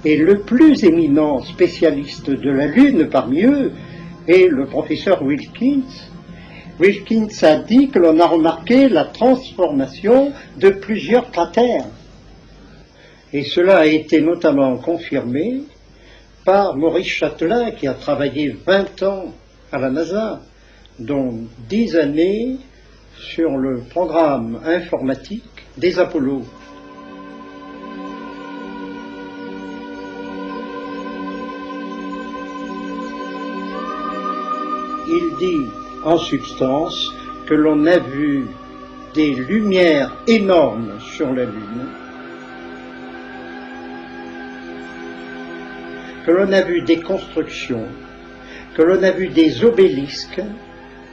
Et le plus éminent spécialiste de la Lune parmi eux est le professeur Wilkins. Wilkins a dit que l'on a remarqué la transformation de plusieurs cratères. Et cela a été notamment confirmé par Maurice Chatelain, qui a travaillé 20 ans à la NASA, dont 10 années sur le programme informatique des Apollo. Il dit en substance que l'on a vu des lumières énormes sur la Lune, que l'on a vu des constructions, que l'on a vu des obélisques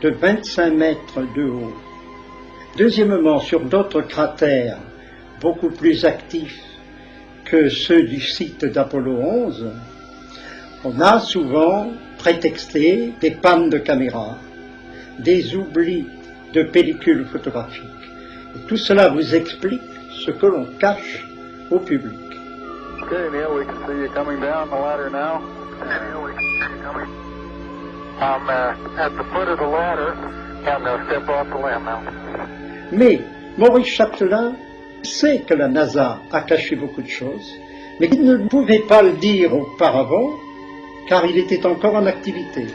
de 25 mètres de haut. Deuxièmement, sur d'autres cratères beaucoup plus actifs que ceux du site d'Apollo 11, on a souvent prétexté des pannes de caméra, des oublis de pellicules photographiques. Et tout cela vous explique ce que l'on cache au public. Okay, Neil, we can see you coming down the ladder now. Neil, we can see you coming. I'm at the foot of the ladder. I'm going to step off the limb now. Mais Maurice Chatelain sait que la NASA a caché beaucoup de choses, mais il ne pouvait pas le dire auparavant, car il était encore en activité.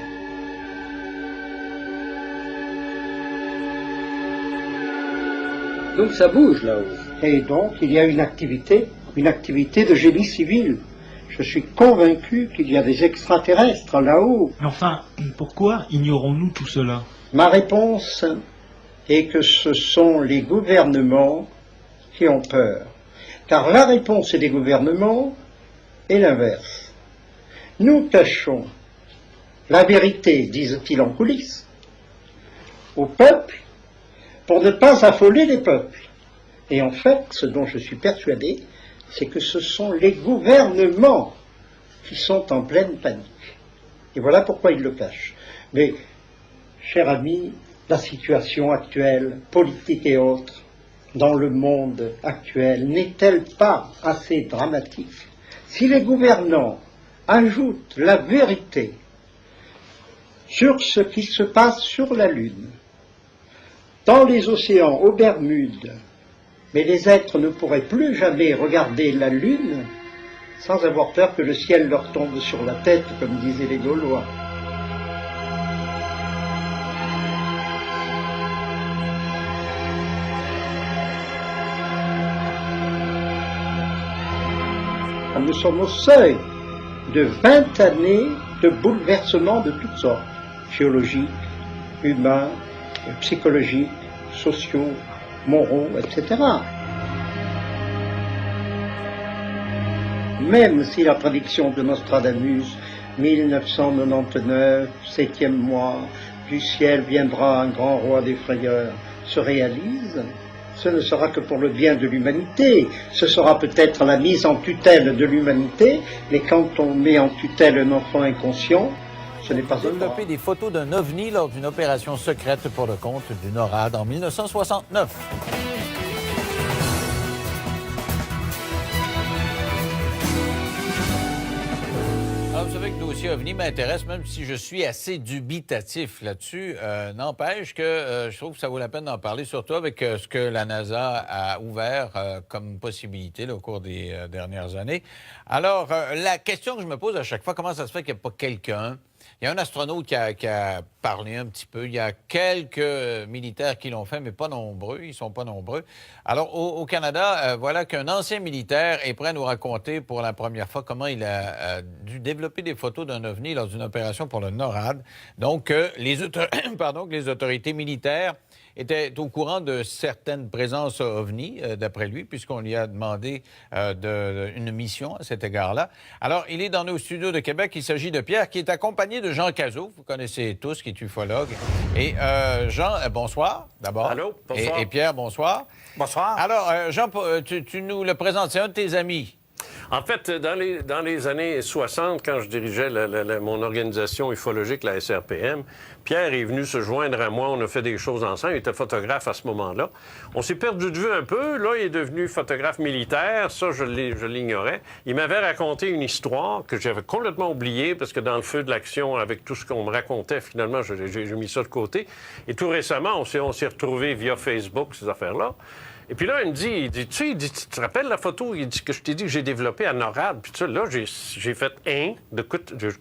Donc ça bouge là-haut. Et donc il y a une activité de génie civil. Je suis convaincu qu'il y a des extraterrestres là-haut. Mais enfin, pourquoi ignorons-nous tout cela? Ma réponse est que ce sont les gouvernements qui ont peur. Car la réponse des gouvernements est l'inverse. Nous cachons la vérité, disent-ils en coulisses, au peuple pour ne pas affoler les peuples. Et en fait, ce dont je suis persuadé, c'est que ce sont les gouvernements qui sont en pleine panique. Et voilà pourquoi ils le cachent. Mais, cher ami, la situation actuelle, politique et autres, dans le monde actuel, n'est-elle pas assez dramatique? Si les gouvernants ajoutent la vérité sur ce qui se passe sur la Lune, dans les océans, aux Bermudes, mais les êtres ne pourraient plus jamais regarder la Lune sans avoir peur que le ciel leur tombe sur la tête, comme disaient les Gaulois. Nous sommes au seuil de 20 années de bouleversements de toutes sortes, géologiques, humains, psychologiques, sociaux, moraux, etc. Même si la prédiction de Nostradamus, 1999, 7e mois, du ciel viendra un grand roi des frayeurs, se réalise, ce ne sera que pour le bien de l'humanité. Ce sera peut-être la mise en tutelle de l'humanité, mais quand on met en tutelle un enfant inconscient, ce n'est pas un développé des photos d'un ovni lors d'une opération secrète pour le compte du NORAD en 1969. Alors, vous savez que le dossier OVNI m'intéresse, même si je suis assez dubitatif là-dessus. N'empêche que je trouve que ça vaut la peine d'en parler, surtout avec ce que la NASA a ouvert comme possibilité là, au cours des dernières années. Alors, la question que je me pose à chaque fois, comment ça se fait qu'il n'y a pas quelqu'un? Il y a un astronaute qui a parlé un petit peu. Il y a quelques militaires qui l'ont fait, mais pas nombreux. Ils ne sont pas nombreux. Alors, au Canada, voilà qu'un ancien militaire est prêt à nous raconter pour la première fois comment il a dû développer des photos d'un ovni lors d'une opération pour le NORAD. Donc, les autorités militaires était au courant de certaines présences ovni, d'après lui, puisqu'on lui a demandé une mission à cet égard-là. Alors, il est dans nos studios de Québec. Il s'agit de Pierre, qui est accompagné de Jean Cazot, vous connaissez tous, qui est ufologue. Et Jean, bonsoir, d'abord. Allô, bonsoir. Et Pierre, bonsoir. Bonsoir. Alors, Jean, tu nous le présentes, c'est un de tes amis. En fait, dans les années 60, quand je dirigeais mon organisation ufologique, la SRPM, Pierre est venu se joindre à moi. On a fait des choses ensemble. Il était photographe à ce moment-là. On s'est perdu de vue un peu. Là, il est devenu photographe militaire. Ça, je l'ignorais. Il m'avait raconté une histoire que j'avais complètement oubliée parce que dans le feu de l'action, avec tout ce qu'on me racontait, finalement, j'ai mis ça de côté. Et tout récemment, on s'est retrouvés via Facebook, ces affaires-là. Et puis là, il me dit, tu te rappelles la photo que je t'ai dit que j'ai développée à NORAD? Puis là, j'ai fait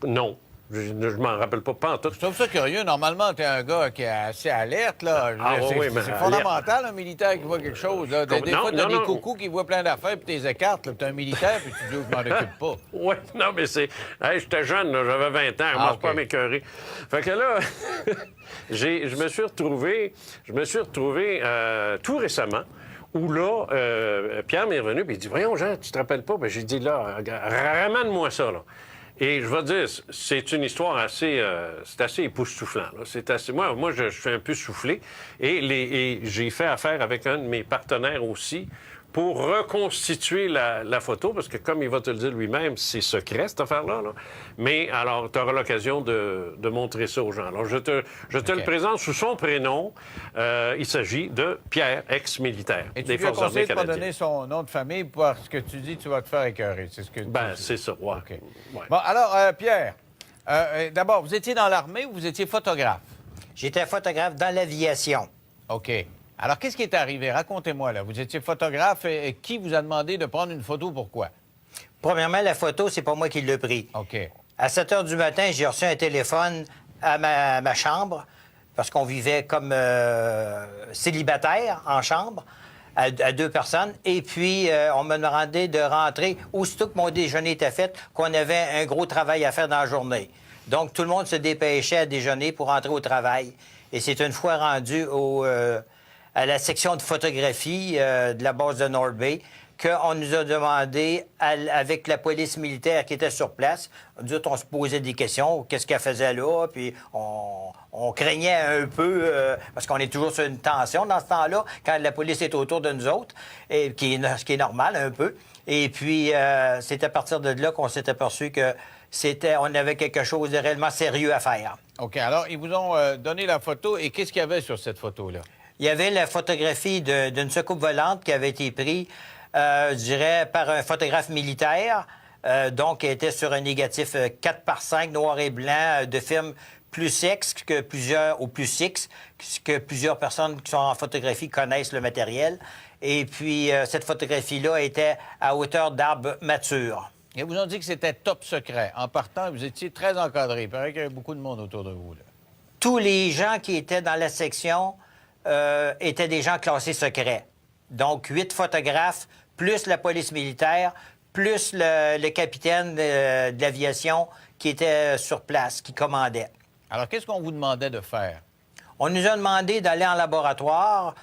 non. Je m'en rappelle pas en tout. Je trouve ça curieux. Normalement, tu es un gars qui est assez alerte, là. C'est fondamental, un militaire qui voit quelque chose, là. Des fois, tu as des coucous qui voient plein d'affaires, puis tu les écartes, là. Tu es un militaire, puis tu dis, je m'en occupe pas. Oui, non, mais c'est... Hey, j'étais jeune, là, j'avais 20 ans, moi, c'est pas à m'écœurer. Fait que là, je me suis retrouvé tout récemment, où là, Pierre m'est revenu, puis il dit, voyons, Jean, tu te rappelles pas? Bien, j'ai dit, là, ramène-moi ça, là. Et je vais te dire, c'est une histoire assez... c'est assez époustouflant, là. C'est assez... Moi, je suis un peu soufflé. Et j'ai fait affaire avec un de mes partenaires aussi pour reconstituer la photo, parce que comme il va te le dire lui-même, c'est secret, cette affaire-là. Là. Mais alors, tu auras l'occasion de montrer ça aux gens. Alors, je te le présente sous son prénom. Il s'agit de Pierre, ex-militaire des Forces armées canadiennes. Et tu lui as conseillé de pas donner son nom de famille parce que tu dis tu vas te faire écœurer. C'est ce que c'est ça, ouais. Okay. Ouais. Bon, alors, Pierre, d'abord, vous étiez dans l'armée ou vous étiez photographe? J'étais photographe dans l'aviation. OK. Alors, qu'est-ce qui est arrivé? Racontez-moi, là. Vous étiez photographe et qui vous a demandé de prendre une photo? Pourquoi? Premièrement, la photo, c'est pas moi qui l'ai pris. OK. À 7 h du matin, j'ai reçu un téléphone à ma chambre, parce qu'on vivait comme célibataire en chambre, à 2 personnes. Et puis, on m'a demandé de rentrer aussitôt que mon déjeuner était fait, qu'on avait un gros travail à faire dans la journée. Donc, tout le monde se dépêchait à déjeuner pour rentrer au travail. Et c'est une fois rendu à la section de photographie de la base de North Bay qu'on nous a demandé, avec la police militaire qui était sur place, on se posait des questions, qu'est-ce qu'elle faisait là, puis on craignait un peu, parce qu'on est toujours sur une tension dans ce temps-là, quand la police est autour de nous autres, ce qui est normal un peu. Et puis, c'est à partir de là qu'on s'est aperçu que on avait quelque chose de réellement sérieux à faire. OK. Alors, ils vous ont donné la photo, et qu'est-ce qu'il y avait sur cette photo-là? Il y avait la photographie d'une soucoupe volante qui avait été prise, je dirais, par un photographe militaire, donc qui était sur un négatif 4x5 noir et blanc de film plus X que plusieurs personnes qui sont en photographie connaissent le matériel. Et puis, cette photographie-là était à hauteur d'arbres matures. Ils vous ont dit que c'était top secret. En partant, vous étiez très encadré. Il paraît qu'il y avait beaucoup de monde autour de vous, là. Tous les gens qui étaient dans la section étaient des gens classés secrets. Donc, 8 photographes, plus la police militaire, plus le capitaine de l'aviation qui était sur place, qui commandait. Alors, qu'est-ce qu'on vous demandait de faire? On nous a demandé d'aller en laboratoire.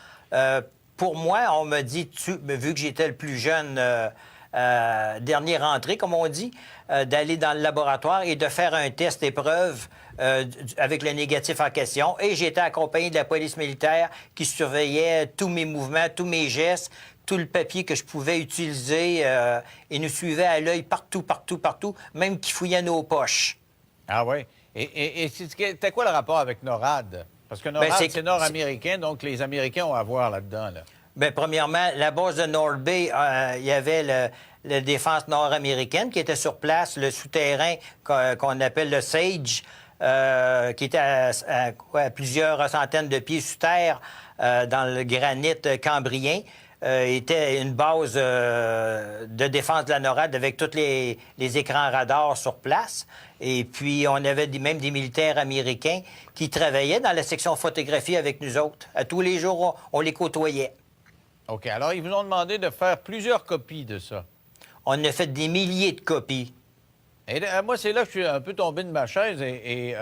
Pour moi, on m'a dit, vu que j'étais le plus jeune, dernier rentré, comme on dit, d'aller dans le laboratoire et de faire un test épreuve avec le négatif en question. Et j'étais accompagné de la police militaire qui surveillait tous mes mouvements, tous mes gestes, tout le papier que je pouvais utiliser et nous suivait à l'œil partout, même qui fouillait nos poches. Ah oui? Et c'était quoi le rapport avec NORAD? Parce que NORAD, c'est nord-américain, donc les Américains ont à voir là-dedans, là. Bien, premièrement, la base de North Bay, il y avait la défense nord-américaine qui était sur place, le souterrain qu'on appelle le SAGE, qui était à plusieurs centaines de pieds sous terre dans le granit cambrien. Était une base de défense de la NORAD avec tous les écrans radars sur place. Et puis, on avait même des militaires américains qui travaillaient dans la section photographie avec nous autres. À tous les jours, on les côtoyait. OK. Alors, ils vous ont demandé de faire plusieurs copies de ça. On a fait des milliers de copies. Et moi, c'est là que je suis un peu tombé de ma chaise et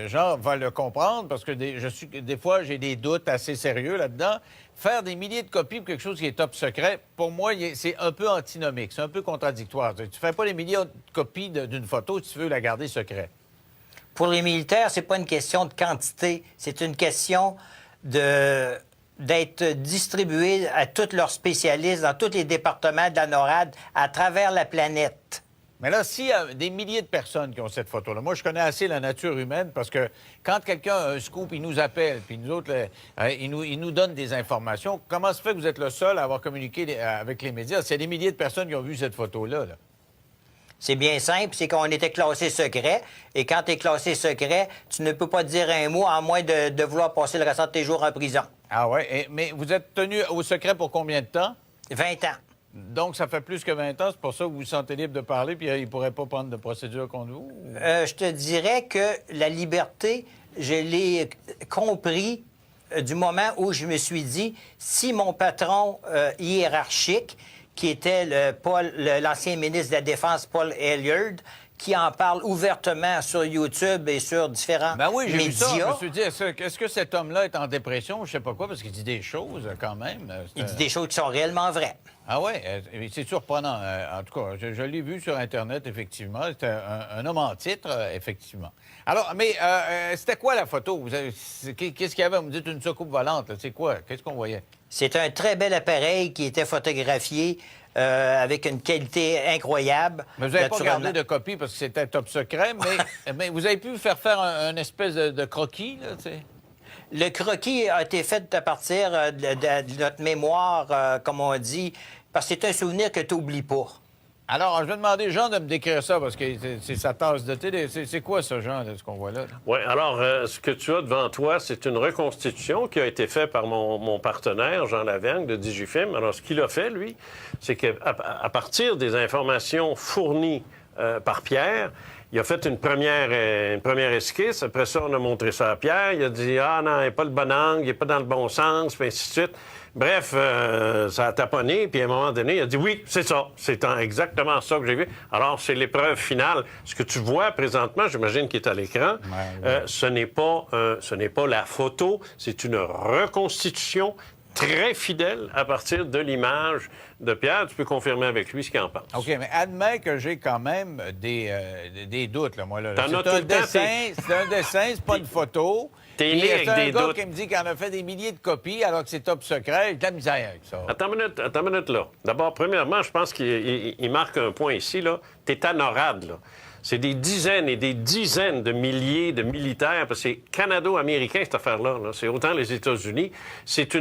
Jean va le comprendre parce que des fois, j'ai des doutes assez sérieux là-dedans. Faire des milliers de copies pour quelque chose qui est top secret, pour moi, c'est un peu antinomique, c'est un peu contradictoire. Tu ne fais pas des milliers de copies d'une photo si tu veux la garder secrète. Pour les militaires, c'est pas une question de quantité, c'est une question de d'être distribués à tous leurs spécialistes dans tous les départements de la NORAD à travers la planète. Mais là, s'il y a des milliers de personnes qui ont cette photo-là, moi, je connais assez la nature humaine parce que quand quelqu'un a un scoop, il nous appelle, puis nous autres, il nous donne des informations. Comment se fait que vous êtes le seul à avoir communiqué avec les médias? C'est des milliers de personnes qui ont vu cette photo-là. Là. C'est bien simple, c'est qu'on était classé secret. Et quand tu es classé secret, tu ne peux pas dire un mot à moins de vouloir passer le restant de tes jours en prison. Ah ouais? Mais vous êtes tenu au secret pour combien de temps? 20 ans. Donc, ça fait plus que 20 ans. C'est pour ça que vous vous sentez libre de parler, puis il ne pourrait pas prendre de procédure contre vous? Je te dirais que la liberté, je l'ai compris du moment où je me suis dit, si mon patron hiérarchique, qui était l'ancien ministre de la Défense, Paul Hilliard, qui en parle ouvertement sur YouTube et sur différents Ben oui, j'ai médias. vu ça. Je me suis dit, est-ce que cet homme-là est en dépression? Je sais pas quoi, parce qu'il dit des choses quand même. Il dit des choses qui sont réellement vraies. Ah oui, c'est surprenant. En tout cas, je l'ai vu sur Internet, effectivement. C'était un homme en titre, effectivement. Alors, mais c'était quoi la photo? Qu'est-ce qu'il y avait? Vous me dites une soucoupe volante. C'est quoi? Qu'est-ce qu'on voyait? C'est un très bel appareil qui était photographié avec une qualité incroyable. Mais vous n'avez pas gardé de copie parce que c'était top secret, mais vous avez pu faire un espèce de croquis, là, tu sais? Le croquis a été fait à partir de notre mémoire, comme on dit, parce que c'est un souvenir que tu n'oublies pas. Alors, je vais demander, Jean, de me décrire ça, parce que c'est sa tasse de thé. C'est quoi, ce Jean, ce qu'on voit là? Oui, alors, ce que tu as devant toi, c'est une reconstitution qui a été faite par mon partenaire, Jean Lavergne, de Digifilm. Alors, ce qu'il a fait, lui, c'est qu'à partir des informations fournies par Pierre, il a fait une première esquisse. Après ça, on a montré ça à Pierre. Il a dit « Ah non, il n'est pas le bon angle, il n'est pas dans le bon sens », puis ainsi de suite. Bref, ça a taponné, puis à un moment donné, il a dit « Oui, c'est ça. C'est exactement ça que j'ai vu. » Alors, c'est l'épreuve finale. Ce que tu vois présentement, j'imagine qu'il est à l'écran, ce n'est pas la photo, c'est une reconstitution très fidèle à partir de l'image de Pierre. Tu peux confirmer avec lui ce qu'il en pense. OK, mais admets que j'ai quand même des doutes, là, moi. Là. T'en as tout le temps, C'est un dessin, c'est pas une photo. T'es né avec des C'est un gars doutes. qui me dit qu'il en a fait des milliers de copies alors que c'est top secret. J'ai de la misère avec ça. Attends une minute, là. D'abord, premièrement, je pense qu'il marque un point ici, là. T'es à NORAD, là. C'est des dizaines et des dizaines de milliers de militaires, parce que c'est canado-américain, cette affaire-là. Là. C'est autant les États-Unis. C'est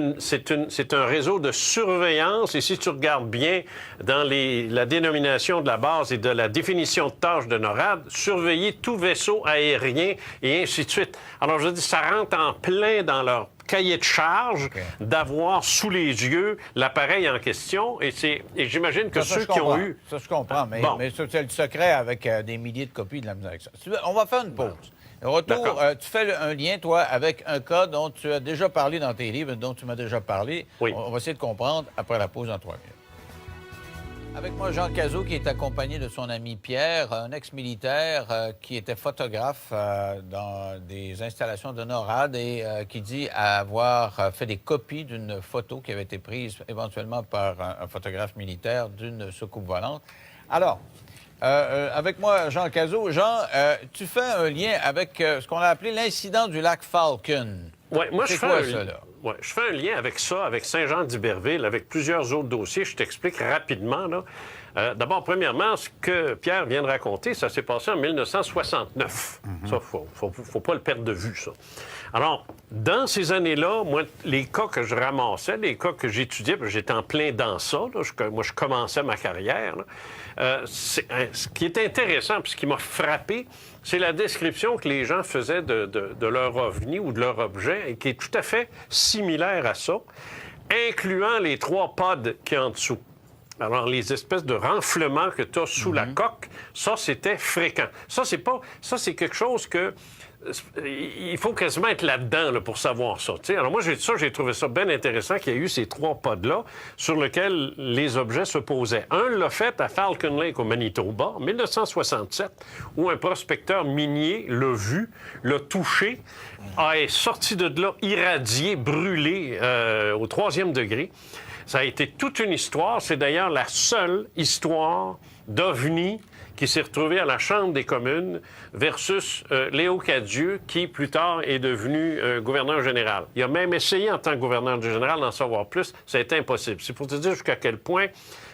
un réseau de surveillance. Et si tu regardes bien dans la dénomination de la base et de la définition de tâche de NORAD, surveiller tout vaisseau aérien et ainsi de suite. Alors, je dis, ça rentre en plein dans leur cahier de charge d'avoir sous les yeux l'appareil en question. Et j'imagine que ceux qui ont eu... Ça, je comprends, mais c'est le secret avec des milliers de copies de la misère avec ça. On va faire une pause. Retour, tu fais un lien, toi, avec un cas dont tu as déjà parlé dans tes livres, dont tu m'as déjà parlé. Oui. On va essayer de comprendre après la pause en 3 minutes. Avec moi, Jean Cazot, qui est accompagné de son ami Pierre, un ex-militaire qui était photographe dans des installations de NORAD et qui dit avoir fait des copies d'une photo qui avait été prise éventuellement par un photographe militaire d'une soucoupe volante. Alors, avec moi, Jean Cazot. Jean, tu fais un lien avec ce qu'on a appelé l'incident du lac Falcon. Oui, moi, je fais un lien avec ça, avec Saint-Jean-d'Iberville, avec plusieurs autres dossiers. Je t'explique rapidement, là. D'abord, premièrement, ce que Pierre vient de raconter, ça s'est passé en 1969. Ça, faut pas le perdre de vue, ça. Alors, dans ces années-là, moi, les cas que je ramassais, les cas que j'étudiais, parce que j'étais en plein dans ça, là, moi, je commençais ma carrière, là, ce qui est intéressant, puis ce qui m'a frappé, c'est la description que les gens faisaient de leur ovni ou de leur objet, et qui est tout à fait similaire à ça, incluant les 3 pods qui y a en dessous. Alors, les espèces de renflements que tu as sous la coque, ça, c'était fréquent. Ça, c'est quelque chose que... Il faut quasiment être là-dedans là, pour savoir ça. T'sais. Alors moi, j'ai trouvé ça bien intéressant qu'il y ait eu ces 3 pods-là sur lesquels les objets se posaient. Un l'a fait à Falcon Lake, au Manitoba, en 1967, où un prospecteur minier l'a vu, l'a touché, est sorti de là irradié, brûlé au 3e degré. Ça a été toute une histoire. C'est d'ailleurs la seule histoire d'OVNI qui s'est retrouvé à la Chambre des communes versus Léo Cadieux, qui plus tard est devenu gouverneur général. Il a même essayé en tant que gouverneur général d'en savoir plus. Ça a été impossible. C'est pour te dire jusqu'à quel point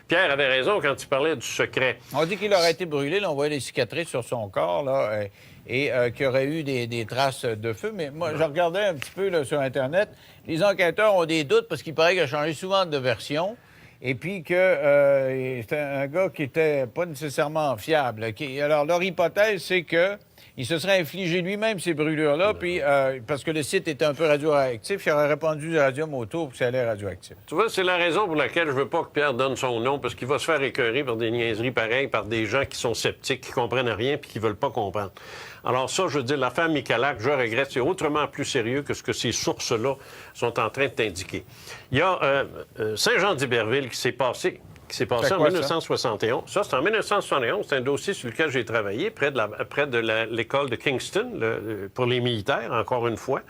Pierre avait raison quand il parlait du secret. On dit qu'il aurait été brûlé. Là, on voyait des cicatrices sur son corps, là, et qu'il y aurait eu des traces de feu. Mais moi, je regardais un petit peu là, sur Internet. Les enquêteurs ont des doutes parce qu'il paraît qu'il a changé souvent de version. Et puis que c'était un gars qui était pas nécessairement fiable. Alors, leur hypothèse, c'est que il se serait infligé lui-même ces brûlures-là, puis parce que le site était un peu radioactif, il aurait répandu du radium autour pour que ça allait radioactif. Tu vois, c'est la raison pour laquelle je veux pas que Pierre donne son nom, parce qu'il va se faire écœurer par des niaiseries pareilles, par des gens qui sont sceptiques, qui comprennent rien, puis qui veulent pas comprendre. Alors ça, je veux dire, l'affaire Michalak, je regrette, c'est autrement plus sérieux que ce que ces sources-là sont en train de t'indiquer. Il y a Saint-Jean-d'Iberville qui s'est passé en 1971. Ça, c'est en 1971. C'est un dossier sur lequel j'ai travaillé, près de l'école de Kingston, pour les militaires, encore une fois.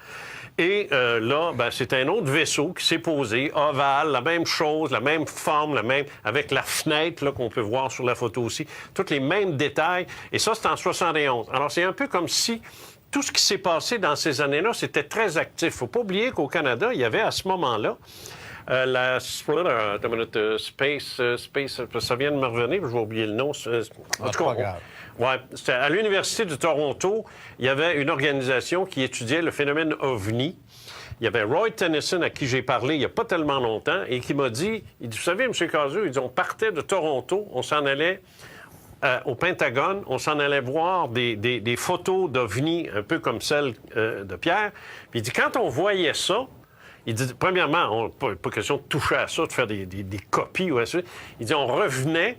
Et là, c'est un autre vaisseau qui s'est posé, ovale, la même chose, la même forme, avec la fenêtre là, qu'on peut voir sur la photo aussi, tous les mêmes détails. Et ça, c'est en 71. Alors, c'est un peu comme si tout ce qui s'est passé dans ces années-là, c'était très actif. Il ne faut pas oublier qu'au Canada, il y avait à ce moment-là Space, ça vient de me revenir, je vais oublier le nom. En tout cas, c'était à l'Université de Toronto, il y avait une organisation qui étudiait le phénomène OVNI. Il y avait Roy Tennyson, à qui j'ai parlé il n'y a pas tellement longtemps, et qui m'a dit, vous savez, M. Cazeux, on partait de Toronto, on s'en allait au Pentagone, on s'en allait voir des photos d'OVNI, un peu comme celle de Pierre. Puis il dit, quand on voyait ça, il dit, premièrement, pas question de toucher à ça, de faire des copies ou à ça. Il dit, on revenait,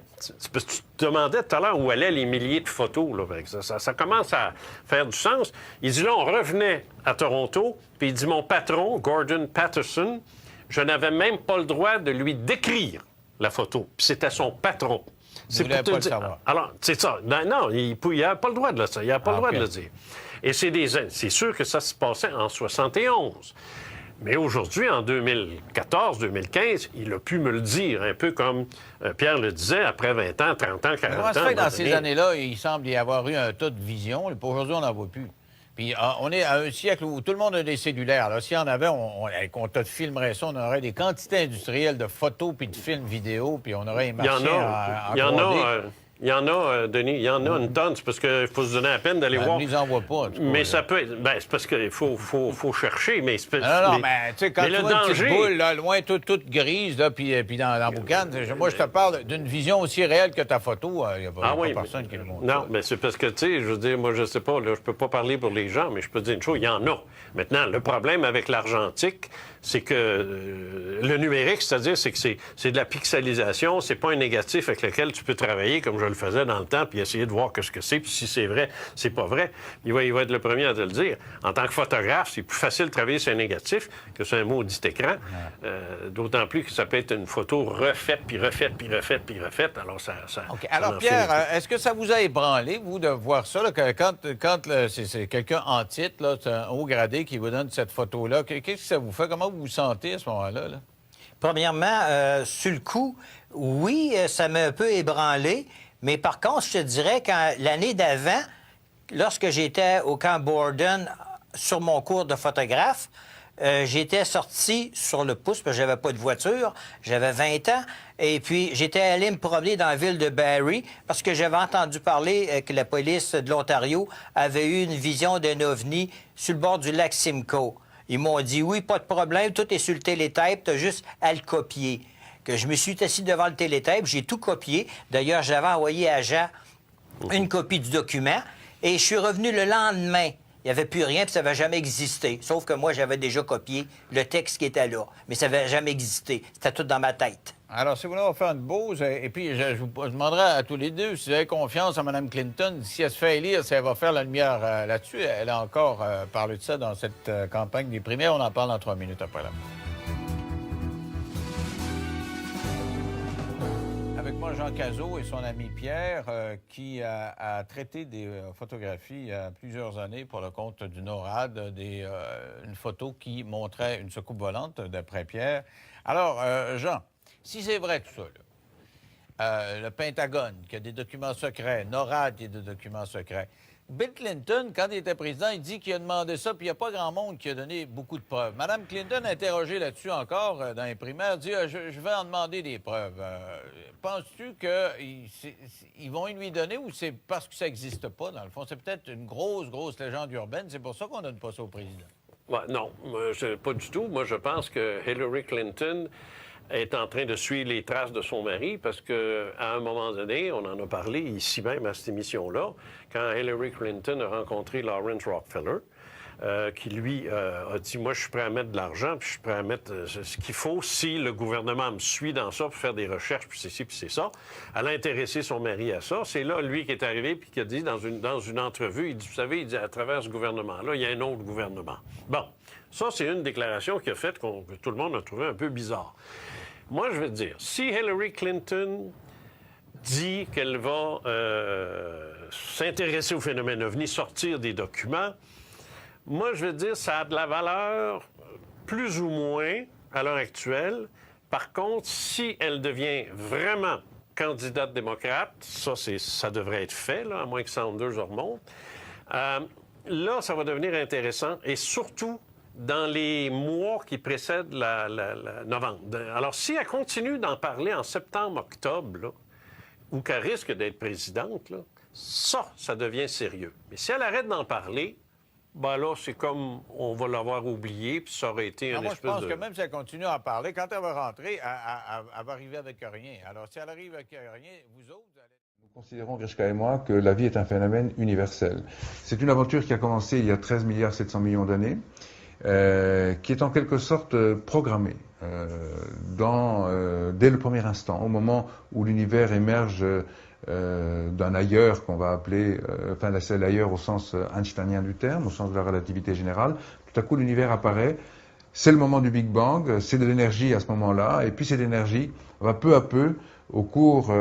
parce que tu te demandais tout à l'heure où allaient les milliers de photos. Là, ça commence à faire du sens. Il dit, là, on revenait à Toronto, puis il dit, mon patron, Gordon Patterson, je n'avais même pas le droit de lui décrire la photo. Puis c'était son patron. C'est pour te le savoir. Alors, c'est ça. Non, il n'a pas le droit de le dire. Il n'a pas le droit de le dire. Et c'est sûr que ça se passait en 71. Mais aujourd'hui, en 2014-2015, il a pu me le dire, un peu comme Pierre le disait, après 20 ans, 30 ans, 40 ans. Comment ça fait que dans ces années-là, il semble y avoir eu un tas de visions, et aujourd'hui, on n'en voit plus. Puis on est à un siècle où tout le monde a des cellulaires. Alors, s'il y en avait, on te filmerait ça, on aurait des quantités industrielles de photos puis de films vidéo, puis on aurait les marchiens Il y en a, Denis, il y en a une tonne. C'est parce qu'il faut se donner la peine d'aller voir. Ils n'en voient pas. Mais ça peut être. C'est parce qu'il faut chercher. Mais non, mais tu sais, quand tu vois une petite boule, là, loin, toute grise, là, puis dans la boucane, moi, je te parle d'une vision aussi réelle que ta photo. Il n'y a pas personne qui le montre. Non, mais c'est parce que, tu sais, je veux dire, moi, je sais pas, là, je peux pas parler pour les gens, mais je peux te dire une chose, il y en a. Maintenant, le problème avec l'argentique, c'est que le numérique, c'est-à-dire, c'est que c'est de la pixelisation, c'est pas un négatif avec lequel tu peux travailler comme je le faisais dans le temps, puis essayer de voir ce que c'est, puis si c'est vrai, c'est pas vrai. Il va être le premier à te le dire. En tant que photographe, c'est plus facile de travailler sur un négatif que sur un maudit écran, d'autant plus que ça peut être une photo refaite, puis refaite, puis refaite, puis refaite. Alors, ça OK. Alors, Pierre, est-ce que ça vous a ébranlé, vous, de voir ça, là, que quand c'est quelqu'un en titre, là, c'est un haut gradé qui vous donne cette photo-là, qu'est-ce que ça vous fait? Comment vous vous sentez à ce moment-là? Là? Premièrement, sur le coup, oui, ça m'a un peu ébranlé, mais par contre, je te dirais, l'année d'avant, lorsque j'étais au camp Borden sur mon cours de photographe, j'étais sorti sur le pouce, parce que j'avais pas de voiture, j'avais 20 ans, et puis j'étais allé me promener dans la ville de Barrie, parce que j'avais entendu parler que la police de l'Ontario avait eu une vision d'un ovni sur le bord du lac Simcoe. Ils m'ont dit, oui, pas de problème, tout est sur le télétape, t'as juste à le copier. Que je me suis assis devant le télétape, j'ai tout copié. D'ailleurs, j'avais envoyé à Jean une copie du document, et je suis revenu le lendemain. Il n'y avait plus rien, puis ça n'avait jamais existé. Sauf que moi, j'avais déjà copié le texte qui était là. Mais ça n'avait jamais existé. C'était tout dans ma tête. Alors, si vous voulez, on va faire une pause. Et puis, je vous demanderai à tous les deux si vous avez confiance en Mme Clinton. Si elle se fait élire, si elle va faire la lumière là-dessus. Elle a encore parlé de ça dans cette campagne des primaires. On en parle dans 3 minutes après la pause. Avec moi, Jean Cazot et son ami Pierre, qui a traité des photographies il y a plusieurs années pour le compte du NORAD, une photo qui montrait une soucoupe volante, d'après Pierre. Alors, Jean, si c'est vrai tout ça, le Pentagone, qui a des documents secrets, NORAD, qui a des documents secrets. Bill Clinton, quand il était président, il dit qu'il a demandé ça, puis il n'y a pas grand monde qui a donné beaucoup de preuves. Mme Clinton, interrogée là-dessus encore dans les primaires, dit je vais en demander des preuves. Penses-tu qu'ils vont lui donner ou c'est parce que ça n'existe pas, dans le fond? C'est peut-être une grosse légende urbaine. C'est pour ça qu'on ne donne pas ça au président. Ouais, non, pas du tout. Moi, je pense que Hillary Clinton est en train de suivre les traces de son mari parce qu'à un moment donné, on en a parlé ici même à cette émission-là, quand Hillary Clinton a rencontré Lawrence Rockefeller, qui lui a dit « Moi, je suis prêt à mettre de l'argent, puis je suis prêt à mettre ce qu'il faut si le gouvernement me suit dans ça pour faire des recherches, puis c'est ci, puis c'est ça. » Elle a intéressé son mari à ça. C'est là, lui, qui est arrivé puis qui a dit dans une entrevue, il dit « Vous savez, il dit, à travers ce gouvernement-là, il y a un autre gouvernement. » Bon, ça, c'est une déclaration qu'il a faite que tout le monde a trouvé un peu bizarre. Moi, je vais te dire, si Hillary Clinton dit qu'elle va s'intéresser au phénomène OVNI, sortir des documents, moi, je vais te dire, ça a de la valeur plus ou moins à l'heure actuelle. Par contre, si elle devient vraiment candidate démocrate, ça devrait être fait, là, à moins que Sanders remonte, là, ça va devenir intéressant, et surtout dans les mois qui précèdent la novembre. Alors, si elle continue d'en parler en septembre-octobre, là, ou qu'elle risque d'être présidente, là, ça devient sérieux. Mais si elle arrête d'en parler, ben là, c'est comme on va l'avoir oublié, puis ça aurait été moi, je pense que même si elle continue à en parler, quand elle va rentrer, elle va arriver avec rien. Alors, si elle arrive avec rien, vous autres, vous allez... Nous considérons, Grishka et moi, que la vie est un phénomène universel. C'est une aventure qui a commencé il y a 13 milliards 700 millions d'années, qui est en quelque sorte programmée dès le premier instant, au moment où l'univers émerge d'un ailleurs qu'on va appeler, c'est l'ailleurs au sens einsteinien du terme, au sens de la relativité générale. Tout à coup, l'univers apparaît. C'est le moment du Big Bang, c'est de l'énergie à ce moment-là, et puis cette énergie va peu à peu, au cours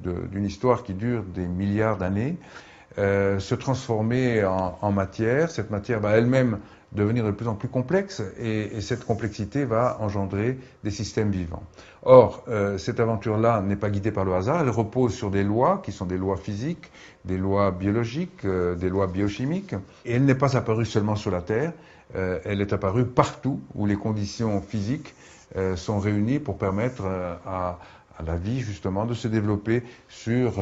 d'une histoire qui dure des milliards d'années, se transformer en matière. Cette matière va elle-même devenir de plus en plus complexe, et cette complexité va engendrer des systèmes vivants. Or, cette aventure-là n'est pas guidée par le hasard, elle repose sur des lois qui sont des lois physiques, des lois biologiques, des lois biochimiques, et elle n'est pas apparue seulement sur la Terre, elle est apparue partout où les conditions physiques sont réunies pour permettre à la vie, justement, de se développer sur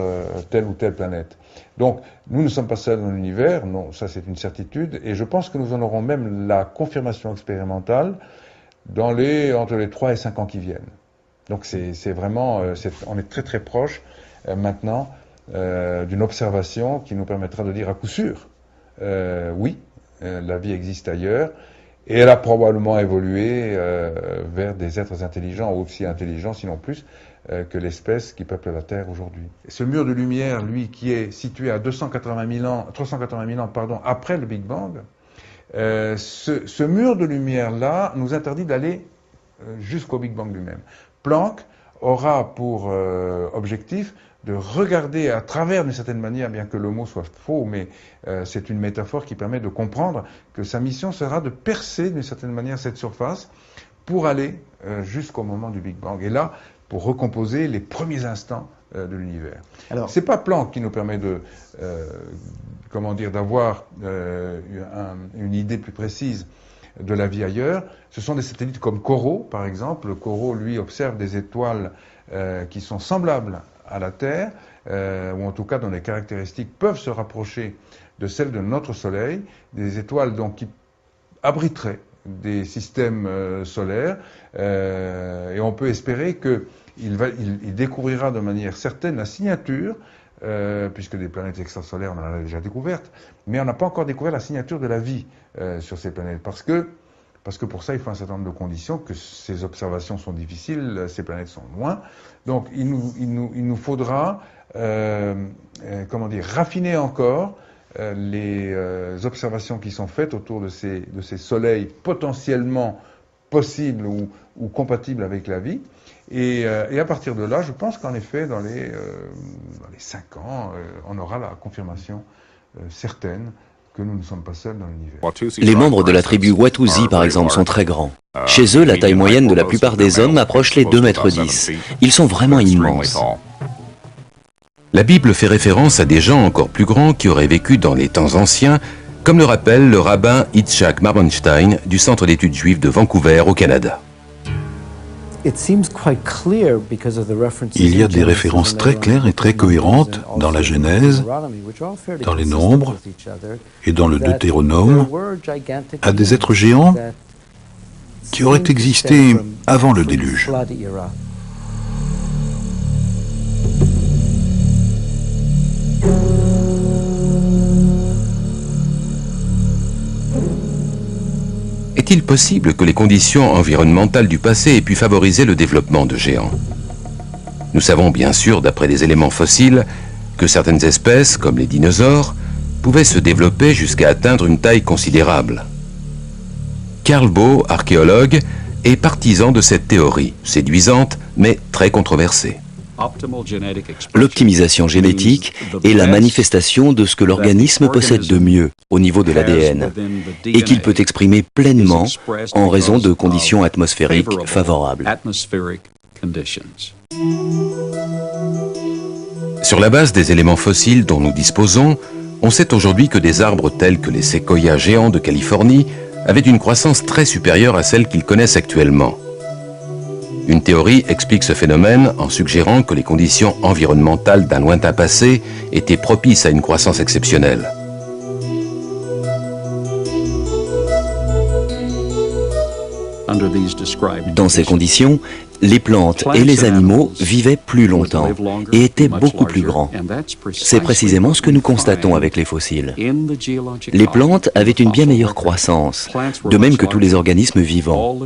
telle ou telle planète. Donc, nous ne sommes pas seuls dans l'univers, non, ça c'est une certitude, et je pense que nous en aurons même la confirmation expérimentale entre les 3 et 5 ans qui viennent. Donc c'est vraiment, on est très très proche maintenant d'une observation qui nous permettra de dire à coup sûr, oui, la vie existe ailleurs, et elle a probablement évolué vers des êtres intelligents, aussi intelligents, sinon plus, que l'espèce qui peuple la Terre aujourd'hui. Ce mur de lumière, lui, qui est situé à 380 000 ans après le Big Bang, ce mur de lumière-là nous interdit d'aller jusqu'au Big Bang lui-même. Planck aura pour objectif de regarder à travers, d'une certaine manière, bien que le mot soit faux, mais c'est une métaphore qui permet de comprendre que sa mission sera de percer, d'une certaine manière, cette surface pour aller jusqu'au moment du Big Bang. Et là, pour recomposer les premiers instants de l'univers. Alors, c'est pas Planck qui nous permet d'avoir une idée plus précise de la vie ailleurs. Ce sont des satellites comme Corot, par exemple. Corot, lui, observe des étoiles qui sont semblables à la Terre, ou en tout cas dont les caractéristiques peuvent se rapprocher de celles de notre Soleil, des étoiles donc qui abriteraient des systèmes solaires, et on peut espérer qu'il découvrira de manière certaine la signature, puisque des planètes extrasolaires, on en a déjà découvertes, mais on n'a pas encore découvert la signature de la vie sur ces planètes, parce que pour ça, il faut un certain nombre de conditions, que ces observations sont difficiles, ces planètes sont loin. Donc, il nous faudra, raffiner encore les observations qui sont faites autour de ces soleils potentiellement possibles ou compatibles avec la vie. Et à partir de là, je pense qu'en effet, dans les 5 ans, on aura la confirmation certaine que nous ne sommes pas seuls dans l'univers. Les membres de la tribu Watusi, par exemple, sont très grands. Chez eux, la taille moyenne de la plupart des hommes approche les 2,10 m. Ils sont vraiment immenses. La Bible fait référence à des gens encore plus grands qui auraient vécu dans les temps anciens, comme le rappelle le rabbin Yitzhak Marmonstein du Centre d'études juives de Vancouver au Canada. Il y a des références très claires et très cohérentes dans la Genèse, dans les Nombres et dans le Deutéronome à des êtres géants qui auraient existé avant le déluge. Est-il possible que les conditions environnementales du passé aient pu favoriser le développement de géants? Nous savons bien sûr, d'après des éléments fossiles, que certaines espèces, comme les dinosaures, pouvaient se développer jusqu'à atteindre une taille considérable. Carl Baugh, archéologue, est partisan de cette théorie, séduisante mais très controversée. L'optimisation génétique est la manifestation de ce que l'organisme possède de mieux au niveau de l'ADN et qu'il peut exprimer pleinement en raison de conditions atmosphériques favorables. Sur la base des éléments fossiles dont nous disposons, on sait aujourd'hui que des arbres tels que les séquoias géants de Californie avaient une croissance très supérieure à celle qu'ils connaissent actuellement. Une théorie explique ce phénomène en suggérant que les conditions environnementales d'un lointain passé étaient propices à une croissance exceptionnelle. Dans ces conditions, les plantes et les animaux vivaient plus longtemps et étaient beaucoup plus grands. C'est précisément ce que nous constatons avec les fossiles. Les plantes avaient une bien meilleure croissance, de même que tous les organismes vivants.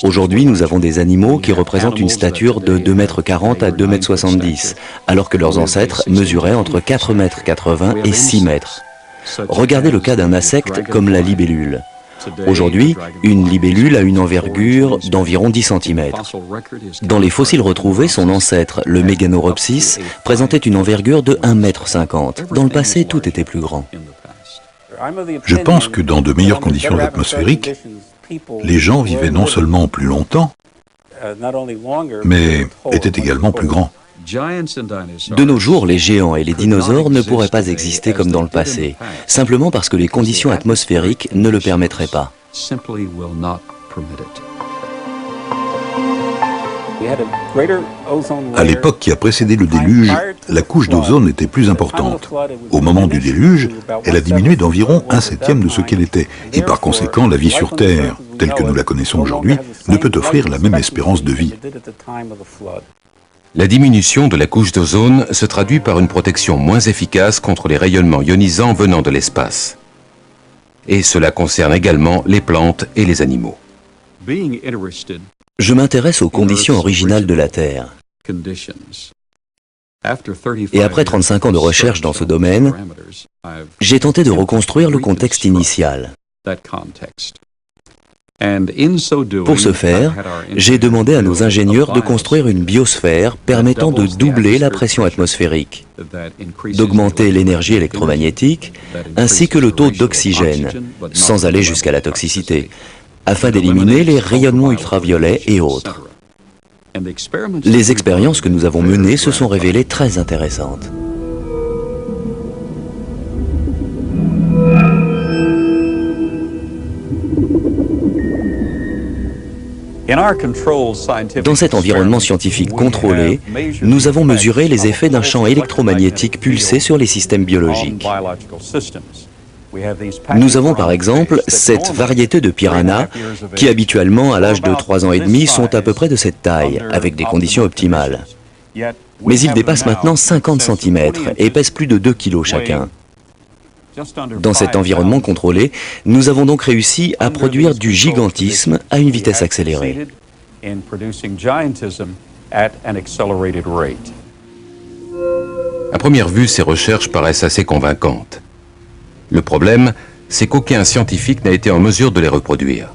Aujourd'hui, nous avons des animaux qui représentent une stature de 2,40 m à 2,70 m, alors que leurs ancêtres mesuraient entre 4,80 m et 6 mètres. Regardez le cas d'un insecte comme la libellule. Aujourd'hui, une libellule a une envergure d'environ 10 cm. Dans les fossiles retrouvés, son ancêtre, le Meganeuropsis, présentait une envergure de 1,50 m. Dans le passé, tout était plus grand. Je pense que dans de meilleures conditions atmosphériques, les gens vivaient non seulement plus longtemps, mais étaient également plus grands. De nos jours, les géants et les dinosaures ne pourraient pas exister comme dans le passé, simplement parce que les conditions atmosphériques ne le permettraient pas. À l'époque qui a précédé le déluge, la couche d'ozone était plus importante. Au moment du déluge, elle a diminué d'environ 1/7 de ce qu'elle était, et par conséquent, la vie sur Terre, telle que nous la connaissons aujourd'hui, ne peut offrir la même espérance de vie. La diminution de la couche d'ozone se traduit par une protection moins efficace contre les rayonnements ionisants venant de l'espace. Et cela concerne également les plantes et les animaux. Je m'intéresse aux conditions originales de la Terre. Et après 35 ans de recherche dans ce domaine, j'ai tenté de reconstruire le contexte initial. Pour ce faire, j'ai demandé à nos ingénieurs de construire une biosphère permettant de doubler la pression atmosphérique, d'augmenter l'énergie électromagnétique, ainsi que le taux d'oxygène, sans aller jusqu'à la toxicité, afin d'éliminer les rayonnements ultraviolets et autres. Les expériences que nous avons menées se sont révélées très intéressantes. Dans cet environnement scientifique contrôlé, nous avons mesuré les effets d'un champ électromagnétique pulsé sur les systèmes biologiques. Nous avons par exemple cette variété de piranhas qui habituellement à l'âge de 3 ans et demi sont à peu près de cette taille, avec des conditions optimales. Mais ils dépassent maintenant 50 cm et pèsent plus de 2 kg chacun. Dans cet environnement contrôlé, nous avons donc réussi à produire du gigantisme à une vitesse accélérée. À première vue, ces recherches paraissent assez convaincantes. Le problème, c'est qu'aucun scientifique n'a été en mesure de les reproduire.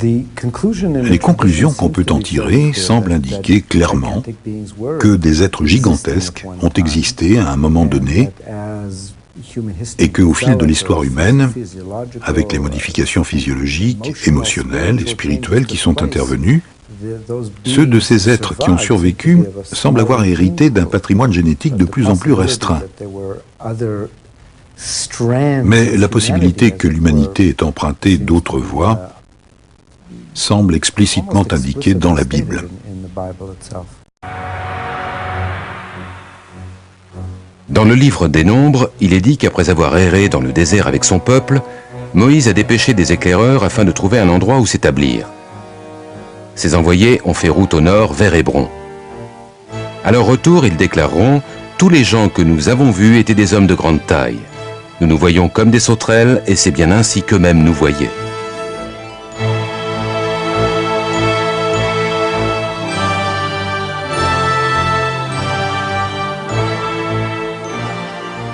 Les conclusions qu'on peut en tirer semblent indiquer clairement que des êtres gigantesques ont existé à un moment donné et qu'au fil de l'histoire humaine, avec les modifications physiologiques, émotionnelles et spirituelles qui sont intervenues, Ceux de ces êtres qui ont survécu semblent avoir hérité d'un patrimoine génétique de plus en plus restreint. Mais la possibilité que l'humanité ait emprunté d'autres voies semble explicitement indiquée dans la Bible. Dans le livre des Nombres, il est dit qu'après avoir erré dans le désert avec son peuple, Moïse a dépêché des éclaireurs afin de trouver un endroit où s'établir. Ces envoyés ont fait route au nord vers Hébron. À leur retour, ils déclareront « Tous les gens que nous avons vus étaient des hommes de grande taille. Nous nous voyons comme des sauterelles et c'est bien ainsi qu'eux-mêmes nous voyaient. »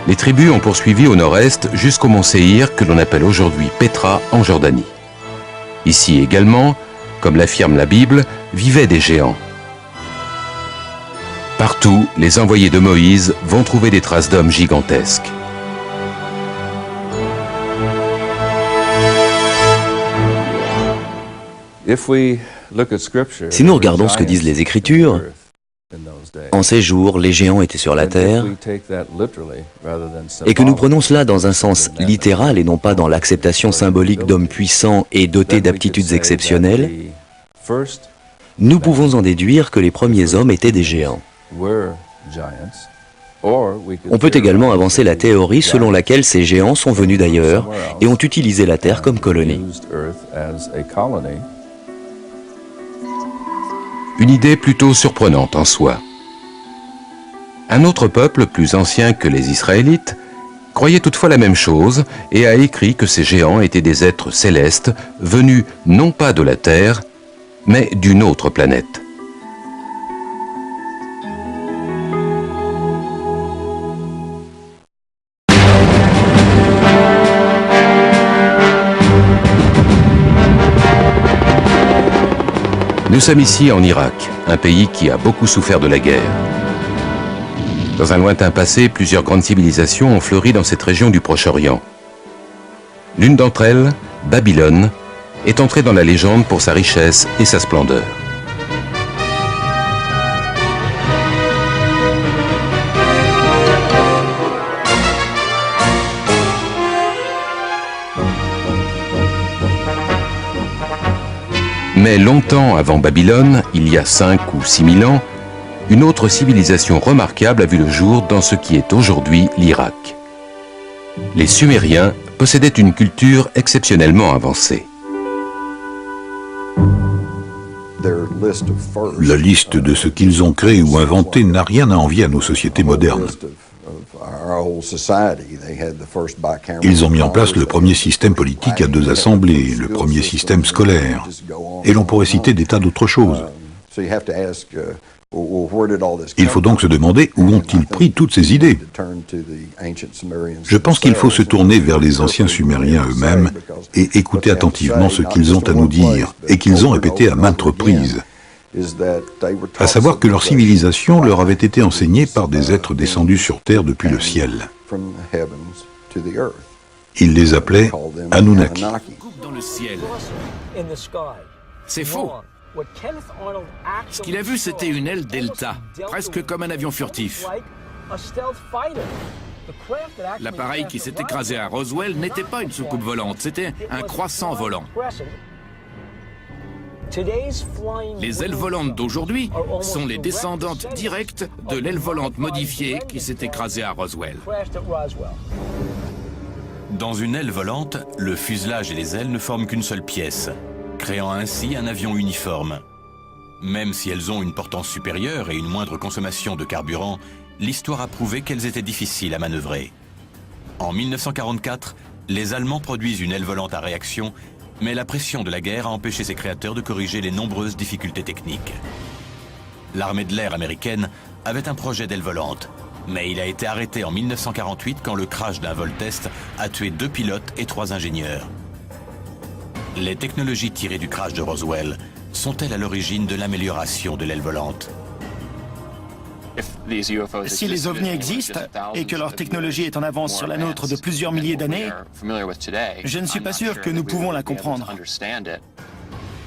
Les tribus ont poursuivi au nord-est jusqu'au mont Séhir que l'on appelle aujourd'hui Pétra en Jordanie. Ici également, comme l'affirme la Bible, vivaient des géants. Partout, les envoyés de Moïse vont trouver des traces d'hommes gigantesques. Si nous regardons ce que disent les Écritures, en ces jours, les géants étaient sur la terre, et que nous prenons cela dans un sens littéral et non pas dans l'acceptation symbolique d'hommes puissants et dotés d'aptitudes exceptionnelles, nous pouvons en déduire que les premiers hommes étaient des géants. On peut également avancer la théorie selon laquelle ces géants sont venus d'ailleurs et ont utilisé la terre comme colonie. Une idée plutôt surprenante en soi. Un autre peuple, plus ancien que les Israélites, croyait toutefois la même chose et a écrit que ces géants étaient des êtres célestes venus non pas de la Terre, mais d'une autre planète. Nous sommes ici en Irak, un pays qui a beaucoup souffert de la guerre. Dans un lointain passé, plusieurs grandes civilisations ont fleuri dans cette région du Proche-Orient. L'une d'entre elles, Babylone, est entrée dans la légende pour sa richesse et sa splendeur. Mais longtemps avant Babylone, il y a 5 ou 6 000 ans, une autre civilisation remarquable a vu le jour dans ce qui est aujourd'hui l'Irak. Les Sumériens possédaient une culture exceptionnellement avancée. La liste de ce qu'ils ont créé ou inventé n'a rien à envier à nos sociétés modernes. Ils ont mis en place le premier système politique à 2 assemblées, le premier système scolaire, et l'on pourrait citer des tas d'autres choses. Il faut donc se demander où ont-ils pris toutes ces idées. Je pense qu'il faut se tourner vers les anciens Sumériens eux-mêmes et écouter attentivement ce qu'ils ont à nous dire, et qu'ils ont répété à maintes reprises. À savoir que leur civilisation leur avait été enseignée par des êtres descendus sur Terre depuis le ciel. Ils les appelaient Anunnaki. Dans le ciel. C'est faux. Ce qu'il a vu, c'était une aile delta, presque comme un avion furtif. L'appareil qui s'est écrasé à Roswell n'était pas une soucoupe volante, c'était un croissant volant. Les ailes volantes d'aujourd'hui sont les descendantes directes de l'aile volante modifiée qui s'est écrasée à Roswell. Dans une aile volante, le fuselage et les ailes ne forment qu'une seule pièce, créant ainsi un avion uniforme. Même si elles ont une portance supérieure et une moindre consommation de carburant, l'histoire a prouvé qu'elles étaient difficiles à manœuvrer. En 1944, les Allemands produisent une aile volante à réaction, mais la pression de la guerre a empêché ses créateurs de corriger les nombreuses difficultés techniques. L'armée de l'air américaine avait un projet d'aile volante, mais il a été arrêté en 1948 quand le crash d'un vol test a tué 2 pilotes et 3 ingénieurs. Les technologies tirées du crash de Roswell sont-elles à l'origine de l'amélioration de l'aile volante? Si les ovnis existent et que leur technologie est en avance sur la nôtre de plusieurs milliers d'années, je ne suis pas sûr que nous pouvons la comprendre.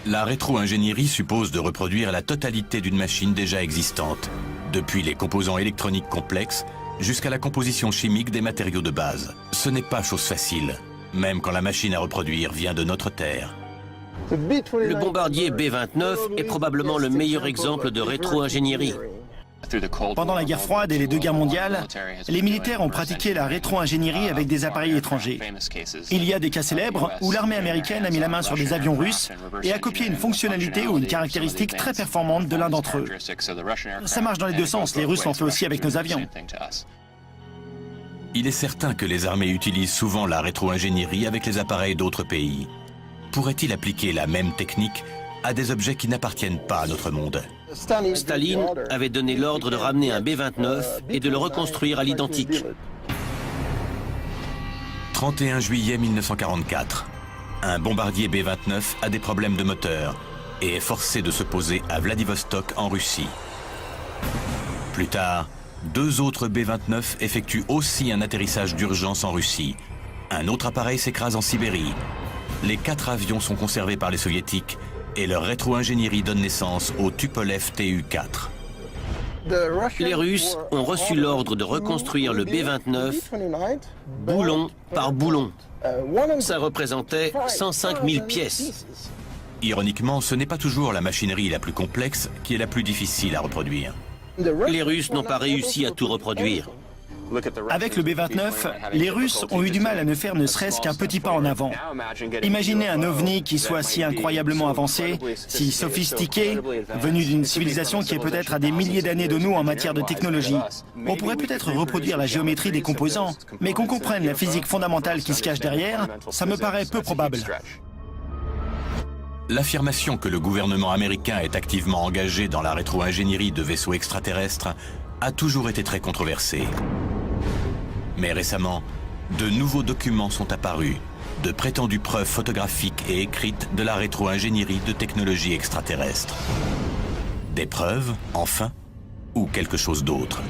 La rétro-ingénierie suppose de reproduire la totalité d'une machine déjà existante, depuis les composants électroniques complexes jusqu'à la composition chimique des matériaux de base. Ce n'est pas chose facile, même quand la machine à reproduire vient de notre Terre. Le bombardier B-29 est probablement le meilleur exemple de rétro-ingénierie. Pendant la guerre froide et les deux guerres mondiales, les militaires ont pratiqué la rétro-ingénierie avec des appareils étrangers. Il y a des cas célèbres où l'armée américaine a mis la main sur des avions russes et a copié une fonctionnalité ou une caractéristique très performante de l'un d'entre eux. Ça marche dans les deux sens, les Russes l'ont fait aussi avec nos avions. Il est certain que les armées utilisent souvent la rétro-ingénierie avec les appareils d'autres pays. Pourrait-il appliquer la même technique à des objets qui n'appartiennent pas à notre monde? Staline avait donné l'ordre de ramener un B-29 et de le reconstruire à l'identique. 31 juillet 1944. Un bombardier B-29 a des problèmes de moteur et est forcé de se poser à Vladivostok en Russie. Plus tard, 2 autres B-29 effectuent aussi un atterrissage d'urgence en Russie. Un autre appareil s'écrase en Sibérie. Les 4 avions sont conservés par les soviétiques et leur rétro-ingénierie donne naissance au Tupolev Tu-4. Les Russes ont reçu l'ordre de reconstruire le B-29 boulon par boulon. Ça représentait 105 000 pièces. Ironiquement, ce n'est pas toujours la machinerie la plus complexe qui est la plus difficile à reproduire. Les Russes n'ont pas réussi à tout reproduire. Avec le B-29, les Russes ont eu du mal à ne faire ne serait-ce qu'un petit pas en avant. Imaginez un ovni qui soit si incroyablement avancé, si sophistiqué, venu d'une civilisation qui est peut-être à des milliers d'années de nous en matière de technologie. On pourrait peut-être reproduire la géométrie des composants, mais qu'on comprenne la physique fondamentale qui se cache derrière, ça me paraît peu probable. L'affirmation que le gouvernement américain est activement engagé dans la rétro-ingénierie de vaisseaux extraterrestres a toujours été très controversée. Mais récemment, de nouveaux documents sont apparus, de prétendues preuves photographiques et écrites de la rétro-ingénierie de technologies extraterrestres. Des preuves, enfin, ou quelque chose d'autre?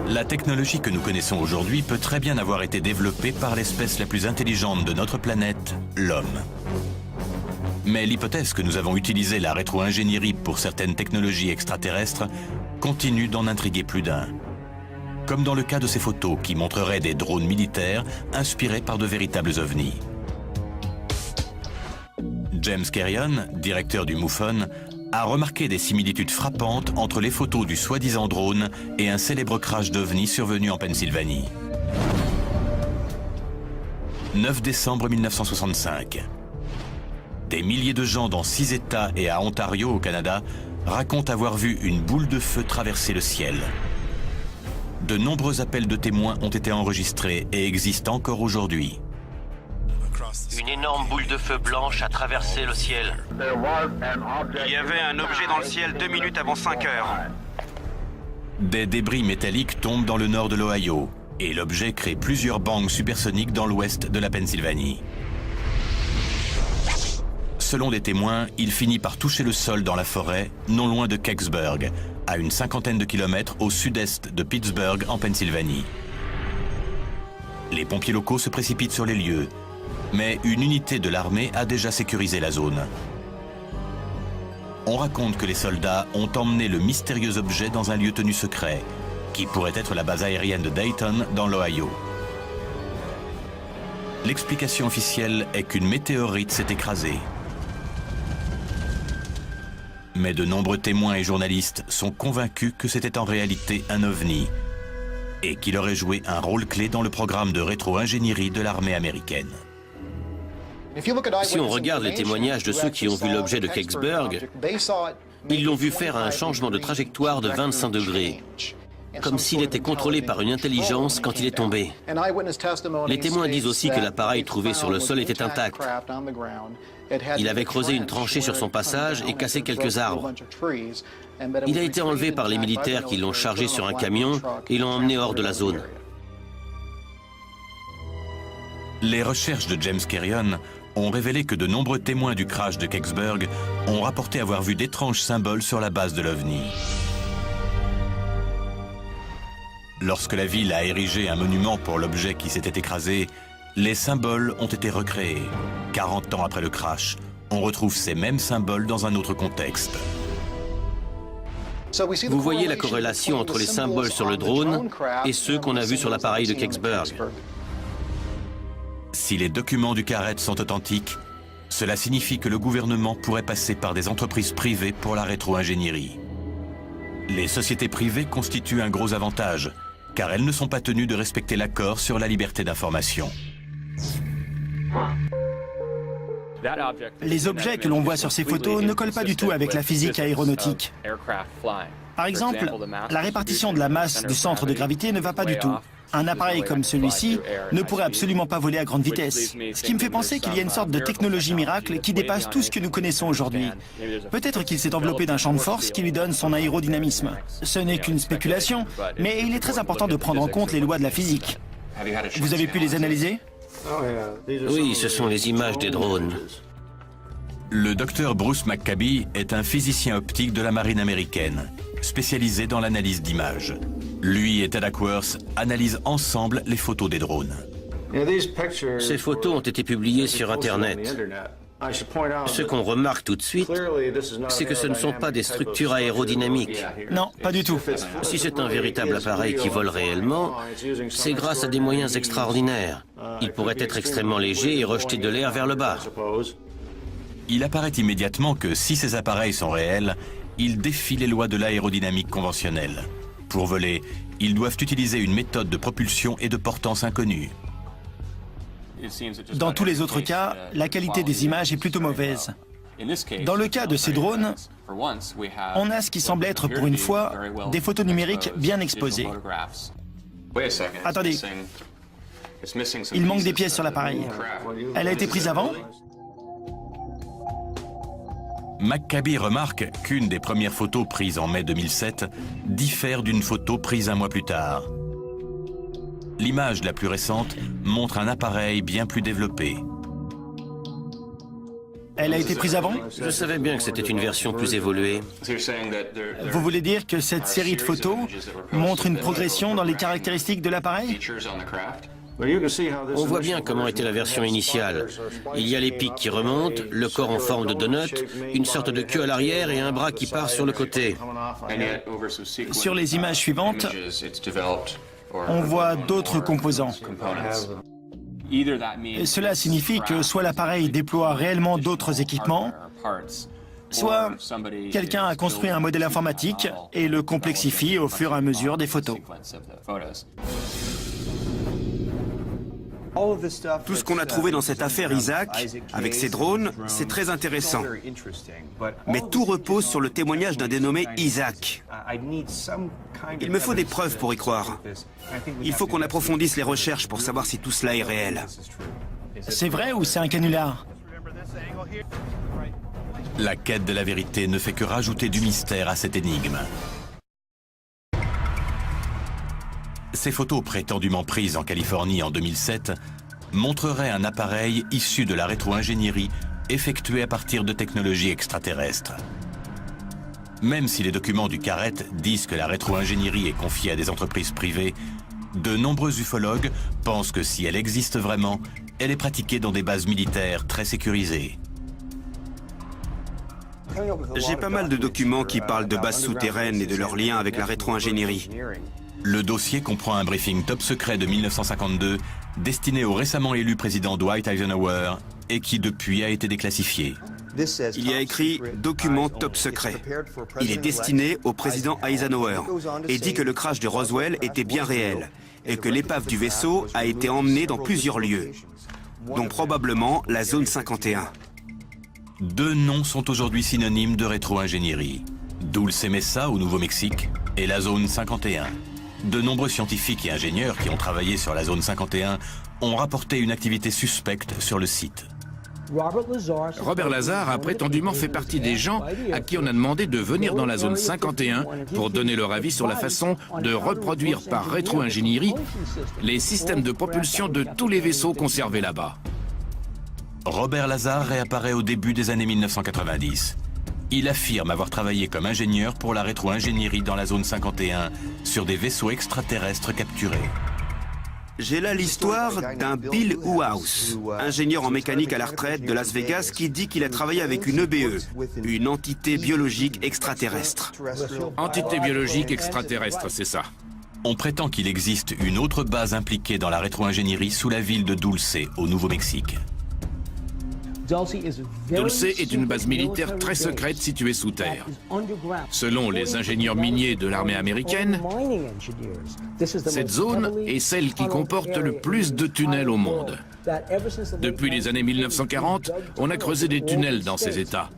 La technologie que nous connaissons aujourd'hui peut très bien avoir été développée par l'espèce la plus intelligente de notre planète, l'homme. Mais l'hypothèse que nous avons utilisé la rétro-ingénierie pour certaines technologies extraterrestres continue d'en intriguer plus d'un. Comme dans le cas de ces photos qui montreraient des drones militaires inspirés par de véritables ovnis. James Carrion, directeur du MUFON, a remarqué des similitudes frappantes entre les photos du soi-disant drone et un célèbre crash d'ovnis survenu en Pennsylvanie. 9 décembre 1965. Des milliers de gens dans 6 États et à Ontario, au Canada, racontent avoir vu une boule de feu traverser le ciel. De nombreux appels de témoins ont été enregistrés et existent encore aujourd'hui. Une énorme boule de feu blanche a traversé le ciel. Il y avait un objet dans le ciel 2 minutes avant 5 heures. Des débris métalliques tombent dans le nord de l'Ohio et l'objet crée plusieurs bangs supersoniques dans l'ouest de la Pennsylvanie. Selon des témoins, il finit par toucher le sol dans la forêt, non loin de Kecksburg, à une 50aine de kilomètres au sud-est de Pittsburgh, en Pennsylvanie. Les pompiers locaux se précipitent sur les lieux, mais une unité de l'armée a déjà sécurisé la zone. On raconte que les soldats ont emmené le mystérieux objet dans un lieu tenu secret, qui pourrait être la base aérienne de Dayton, dans l'Ohio. L'explication officielle est qu'une météorite s'est écrasée. Mais de nombreux témoins et journalistes sont convaincus que c'était en réalité un ovni et qu'il aurait joué un rôle clé dans le programme de rétro-ingénierie de l'armée américaine. Si on regarde les témoignages de ceux qui ont vu l'objet de Kecksburg, ils l'ont vu faire un changement de trajectoire de 25 degrés, comme s'il était contrôlé par une intelligence quand il est tombé. Les témoins disent aussi que l'appareil trouvé sur le sol était intact. Il avait creusé une tranchée sur son passage et cassé quelques arbres. Il a été enlevé par les militaires qui l'ont chargé sur un camion et l'ont emmené hors de la zone. Les recherches de James Carrion ont révélé que de nombreux témoins du crash de Kecksburg ont rapporté avoir vu d'étranges symboles sur la base de l'OVNI. Lorsque la ville a érigé un monument pour l'objet qui s'était écrasé, Les symboles ont été recréés. 40 ans après le crash, on retrouve ces mêmes symboles dans un autre contexte. Vous voyez la corrélation entre les symboles sur le drone et ceux qu'on a vus sur l'appareil de Kecksburg. Si les documents du Carrette sont authentiques, cela signifie que le gouvernement pourrait passer par des entreprises privées pour la rétro-ingénierie. Les sociétés privées constituent un gros avantage, car elles ne sont pas tenues de respecter l'accord sur la liberté d'information. Les objets que l'on voit sur ces photos ne collent pas du tout avec la physique aéronautique. Par exemple, la répartition de la masse du centre de gravité ne va pas du tout. Un appareil comme celui-ci ne pourrait absolument pas voler à grande vitesse. Ce qui me fait penser qu'il y a une sorte de technologie miracle qui dépasse tout ce que nous connaissons aujourd'hui. Peut-être qu'il s'est enveloppé d'un champ de force qui lui donne son aérodynamisme. Ce n'est qu'une spéculation, mais il est très important de prendre en compte les lois de la physique. Vous avez pu les analyser ? Oui, ce sont les images des drones. Le docteur Bruce McCabe est un physicien optique de la marine américaine, spécialisé dans l'analyse d'images. Lui et Ted Ackworth analysent ensemble les photos des drones. Ces photos ont été publiées sur Internet. Ce qu'on remarque tout de suite, c'est que ce ne sont pas des structures aérodynamiques. Non, pas du tout. Si c'est un véritable appareil qui vole réellement, c'est grâce à des moyens extraordinaires. Il pourrait être extrêmement léger et rejeter de l'air vers le bas. Il apparaît immédiatement que si ces appareils sont réels, ils défient les lois de l'aérodynamique conventionnelle. Pour voler, ils doivent utiliser une méthode de propulsion et de portance inconnue. Dans tous les autres cas, la qualité des images est plutôt mauvaise. Dans le cas de ces drones, on a ce qui semble être, pour une fois, des photos numériques bien exposées. Attendez, il manque des pièces sur l'appareil. Elle a été prise avant ? McCabe remarque qu'une des premières photos prises en mai 2007 diffère d'une photo prise un mois plus tard. L'image la plus récente montre un appareil bien plus développé. Elle a été prise avant ? Je savais bien que c'était une version plus évoluée. Vous voulez dire que cette série de photos montre une progression dans les caractéristiques de l'appareil ? On voit bien comment était la version initiale. Il y a les pics qui remontent, le corps en forme de donut, une sorte de queue à l'arrière et un bras qui part sur le côté. Sur les images suivantes, on voit d'autres composants. Et cela signifie que soit l'appareil déploie réellement d'autres équipements, soit quelqu'un a construit un modèle informatique et le complexifie au fur et à mesure des photos. Tout ce qu'on a trouvé dans cette affaire Isaac, avec ces drones, c'est très intéressant. Mais tout repose sur le témoignage d'un dénommé Isaac. Il me faut des preuves pour y croire. Il faut qu'on approfondisse les recherches pour savoir si tout cela est réel. C'est vrai ou c'est un canular ? La quête de la vérité ne fait que rajouter du mystère à cette énigme. Ces photos prétendument prises en Californie en 2007 montreraient un appareil issu de la rétro-ingénierie effectué à partir de technologies extraterrestres. Même si les documents du Carrette disent que la rétro-ingénierie est confiée à des entreprises privées, de nombreux ufologues pensent que si elle existe vraiment, elle est pratiquée dans des bases militaires très sécurisées. J'ai pas mal de documents qui parlent de bases souterraines et de leurs liens avec la rétro-ingénierie. Le dossier comprend un briefing top secret de 1952 destiné au récemment élu président Dwight Eisenhower et qui depuis a été déclassifié. Il y a écrit « Document top secret ». Il est destiné au président Eisenhower et dit que le crash de Roswell était bien réel et que l'épave du vaisseau a été emmenée dans plusieurs lieux, dont probablement la zone 51. Deux noms sont aujourd'hui synonymes de rétro-ingénierie. Dulce Mesa au Nouveau-Mexique et la zone 51. De nombreux scientifiques et ingénieurs qui ont travaillé sur la zone 51 ont rapporté une activité suspecte sur le site. Robert Lazar a prétendument fait partie des gens à qui on a demandé de venir dans la zone 51 pour donner leur avis sur la façon de reproduire par rétro-ingénierie les systèmes de propulsion de tous les vaisseaux conservés là-bas. Robert Lazar réapparaît au début des années 1990. Il affirme avoir travaillé comme ingénieur pour la rétro-ingénierie dans la zone 51 sur des vaisseaux extraterrestres capturés. J'ai là l'histoire d'un Bill Uhouse, ingénieur en mécanique à la retraite de Las Vegas, qui dit qu'il a travaillé avec une EBE, une entité biologique extraterrestre. Entité biologique extraterrestre, c'est ça. On prétend qu'il existe une autre base impliquée dans la rétro-ingénierie sous la ville de Dulce, au Nouveau-Mexique. Dulce est une base militaire très secrète située sous terre. Selon les ingénieurs miniers de l'armée américaine, cette zone est celle qui comporte le plus de tunnels au monde. Depuis les années 1940, on a creusé des tunnels dans ces États.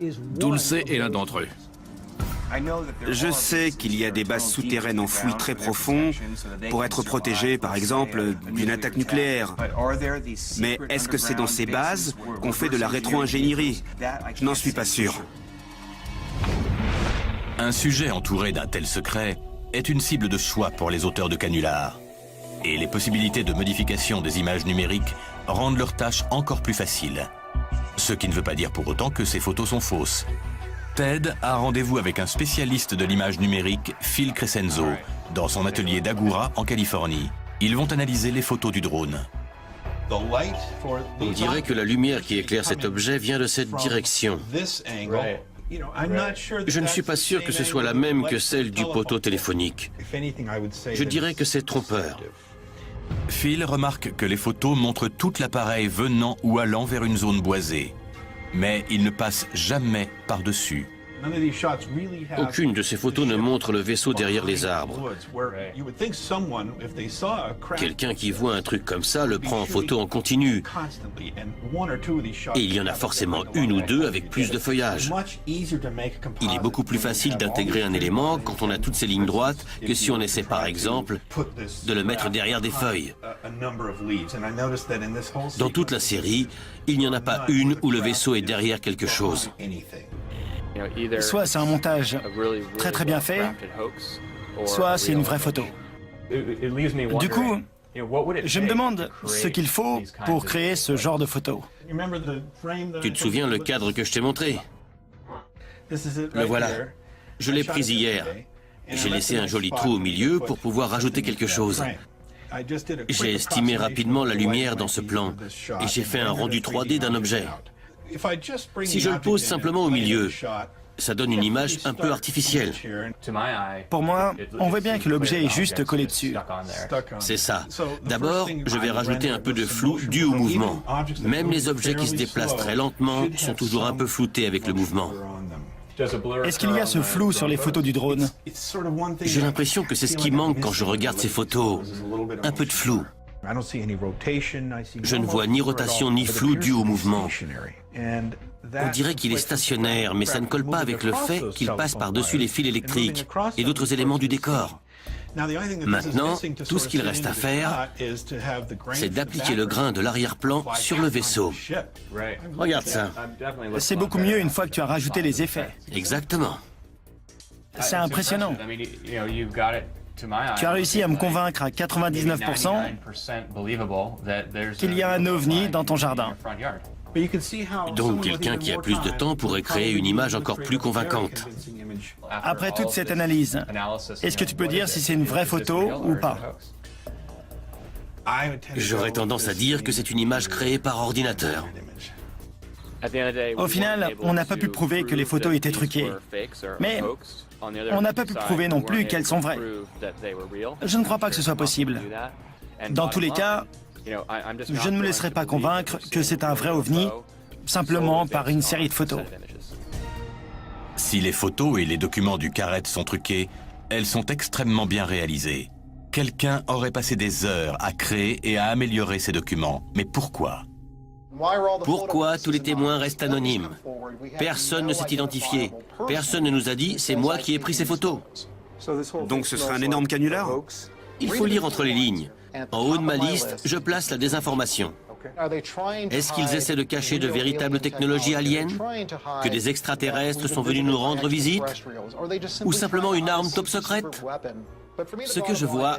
Dulce est l'un d'entre eux. Je sais qu'il y a des bases souterraines enfouies très profond pour être protégées, par exemple, d'une attaque nucléaire. Mais est-ce que c'est dans ces bases qu'on fait de la rétro-ingénierie? Je n'en suis pas sûr. Un sujet entouré d'un tel secret est une cible de choix pour les auteurs de canulars. Et les possibilités de modification des images numériques rendent leur tâche encore plus facile. Ce qui ne veut pas dire pour autant que ces photos sont fausses. Ted a rendez-vous avec un spécialiste de l'image numérique, Phil Crescenzo, dans son atelier d'Agoura, en Californie. Ils vont analyser les photos du drone. On dirait que la lumière qui éclaire cet objet vient de cette direction. Je ne suis pas sûr que ce soit la même que celle du poteau téléphonique. Je dirais que c'est trompeur. Phil remarque que les photos montrent tout l'appareil venant ou allant vers une zone boisée. Mais il ne passe jamais par-dessus. Aucune de ces photos ne montre le vaisseau derrière les arbres. Quelqu'un qui voit un truc comme ça le prend en photo en continu. Et il y en a forcément une ou deux avec plus de feuillage. Il est beaucoup plus facile d'intégrer un élément quand on a toutes ces lignes droites que si on essaie par exemple de le mettre derrière des feuilles. Dans toute la série, il n'y en a pas une où le vaisseau est derrière quelque chose. Soit c'est un montage très bien fait, soit c'est une vraie photo. Du coup, je me demande ce qu'il faut pour créer ce genre de photo. Tu te souviens le cadre que je t'ai montré? Le voilà. Je l'ai pris hier. J'ai laissé un joli trou au milieu pour pouvoir rajouter quelque chose. J'ai estimé rapidement la lumière dans ce plan et j'ai fait un rendu 3D d'un objet. Si je le pose simplement au milieu, ça donne une image un peu artificielle. Pour moi, on voit bien que l'objet est juste collé dessus. C'est ça. D'abord, je vais rajouter un peu de flou dû au mouvement. Même les objets qui se déplacent très lentement sont toujours un peu floutés avec le mouvement. Est-ce qu'il y a ce flou sur les photos du drone? J'ai l'impression que c'est ce qui manque quand je regarde ces photos. Un peu de flou. Je ne vois ni rotation ni flou dû au mouvement. On dirait qu'il est stationnaire, mais ça ne colle pas avec le fait qu'il passe par-dessus les fils électriques et d'autres éléments du décor. Maintenant, tout ce qu'il reste à faire, c'est d'appliquer le grain de l'arrière-plan sur le vaisseau. Regarde ça. C'est beaucoup mieux une fois que tu as rajouté les effets. Exactement. C'est impressionnant. Tu as réussi à me convaincre à 99% qu'il y a un ovni dans ton jardin. Donc quelqu'un qui a plus de temps pourrait créer une image encore plus convaincante. Après toute cette analyse, est-ce que tu peux dire si c'est une vraie photo ou pas? J'aurais tendance à dire que c'est une image créée par ordinateur. Au final, on n'a pas pu prouver que les photos étaient truquées. Mais on n'a pas pu prouver non plus qu'elles sont vraies. Je ne crois pas que ce soit possible. Dans tous les cas, je ne me laisserai pas convaincre que c'est un vrai ovni simplement par une série de photos. Si les photos et les documents du Carrette sont truqués, elles sont extrêmement bien réalisées. Quelqu'un aurait passé des heures à créer et à améliorer ces documents. Mais pourquoi? Pourquoi tous les témoins restent anonymes? Personne ne s'est identifié. Personne ne nous a dit « c'est moi qui ai pris ces photos ». Donc ce serait un énorme canular? Il faut lire entre les lignes. En haut de ma liste, je place la désinformation. Est-ce qu'ils essaient de cacher de véritables technologies aliens? Que des extraterrestres sont venus nous rendre visite? Ou simplement une arme top secrète? Ce que je vois,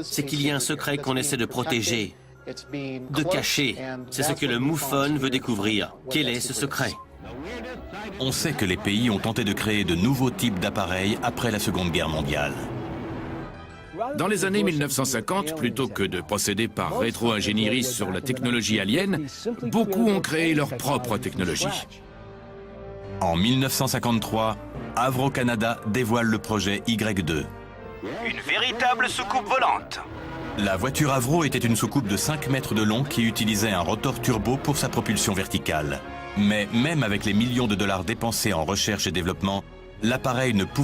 c'est qu'il y a un secret qu'on essaie de protéger, de cacher. C'est ce que le MUFON veut découvrir. Quel est ce secret? On sait que les pays ont tenté de créer de nouveaux types d'appareils après la Seconde Guerre mondiale. Dans les années 1950, plutôt que de procéder par rétro-ingénierie sur la technologie alien, beaucoup ont créé leur propre technologie. En 1953, Avro Canada dévoile le projet Y2. Une véritable soucoupe volante. La voiture Avro était une soucoupe de 5 mètres de long qui utilisait un rotor turbo pour sa propulsion verticale. Mais même avec les millions de dollars dépensés en recherche et développement, l'appareil ne pouvait